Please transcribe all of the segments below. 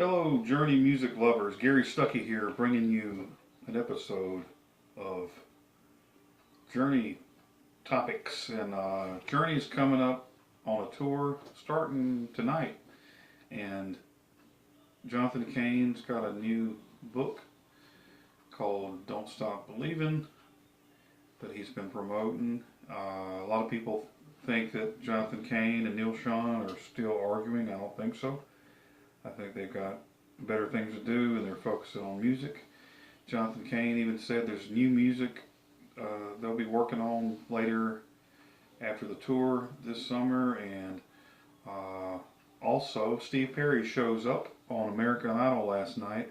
Hello, Journey music lovers. Gary Stuckey here, bringing you an episode of Journey topics. And Journey is coming up on a tour starting tonight. And Jonathan Cain's got a new book called Don't Stop Believing that he's been promoting. A lot of people think that Jonathan Cain and Neil Schon are still arguing. I don't think so. I think they've got better things to do and they're focusing on music. Jonathan Cain even said there's new music they'll be working on later after the tour this summer. And also Steve Perry shows up on American Idol last night,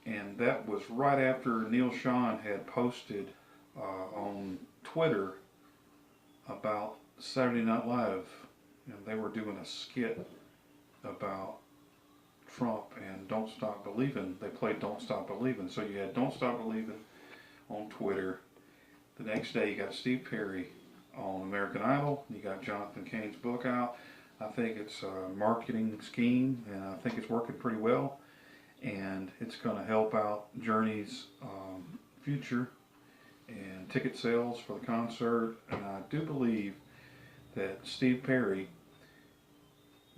and that was right after Neil Schon had posted on Twitter about Saturday Night Live, and they were doing a skit about Trump and Don't Stop Believing. They played Don't Stop Believing. So you had Don't Stop Believing on Twitter. The next day you got Steve Perry on American Idol. You got Jonathan Cain's book out. I think it's a marketing scheme, and I think it's working pretty well. And it's going to help out Journey's future and ticket sales for the concert. And I do believe that Steve Perry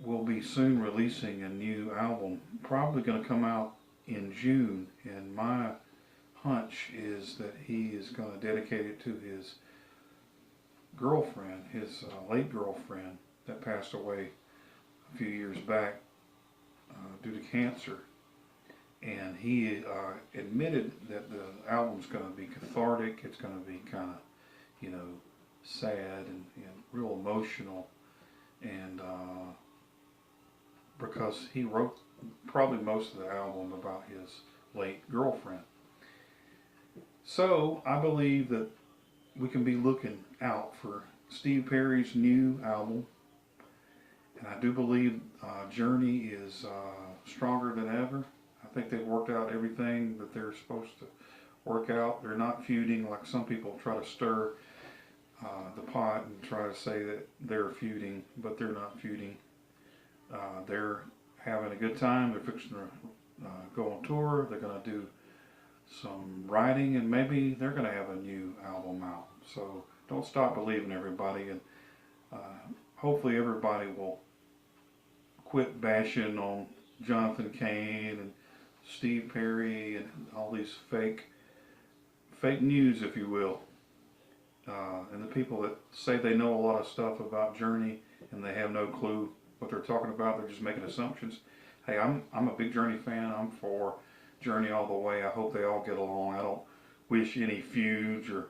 will be soon releasing a new album, probably going to come out in June, and my hunch is that he is going to dedicate it to his girlfriend, his late girlfriend that passed away a few years back due to cancer. And he admitted that the album's going to be cathartic. It's going to be kind of, sad and real emotional. And because he wrote probably most of the album about his late girlfriend. So I believe that we can be looking out for Steve Perry's new album. And I do believe Journey is stronger than ever. I think they've worked out everything that they're supposed to work out. They're not feuding like some people try to stir the pot and try to say that they're feuding, but they're not feuding. They're having a good time. They're fixing to go on tour. They're going to do some writing, and maybe they're going to have a new album out. So don't stop believing, everybody. And hopefully everybody will quit bashing on Jonathan Cain and Steve Perry and all these fake news, if you will. And the people that say they know a lot of stuff about Journey and they have no clue what they're talking about, they're just making assumptions. Hey, I'm a big Journey fan. I'm for Journey all the way. I hope they all get along. I don't wish any feuds, or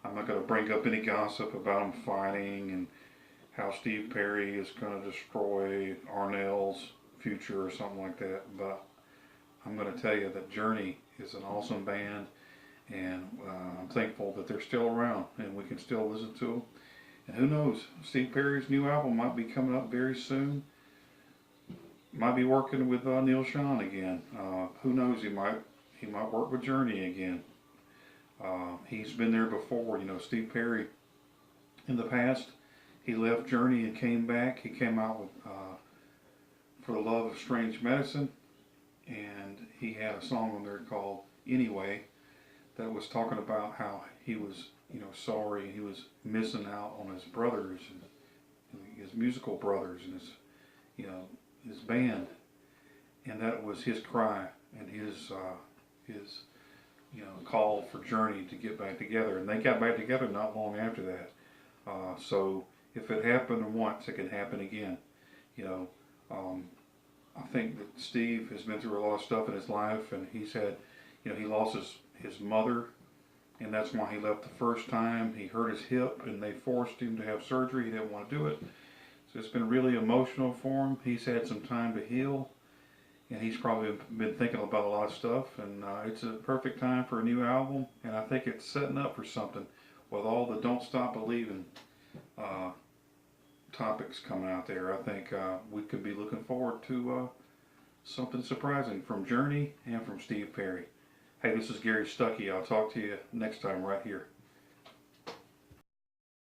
I'm not going to bring up any gossip about them fighting and how Steve Perry is going to destroy Arnell's future or something like that. But I'm going to tell you that Journey is an awesome band, and I'm thankful that they're still around and we can still listen to them. And who knows, Steve Perry's new album might be coming up very soon. Might be working with Neil Schon again. Who knows, he might work with Journey again. He's been there before. Steve Perry in the past, he left Journey and came back. He came out with For the Love of Strange Medicine, and he had a song on there called Anyway that was talking about how he was sorry, he was missing out on his brothers and his musical brothers and his band, and that was his cry and his call for Journey to get back together. And they got back together not long after that. So if it happened once, it can happen again. I think that Steve has been through a lot of stuff in his life, and he's had, he lost his mother, and that's why he left the first time. He hurt his hip, and they forced him to have surgery. He didn't want to do it. So it's been really emotional for him. He's had some time to heal, and he's probably been thinking about a lot of stuff, and it's a perfect time for a new album, and I think it's setting up for something with all the Don't Stop Believing topics coming out there. I think we could be looking forward to something surprising from Journey and from Steve Perry. Hey, this is Gary Stuckey. I'll talk to you next time right here.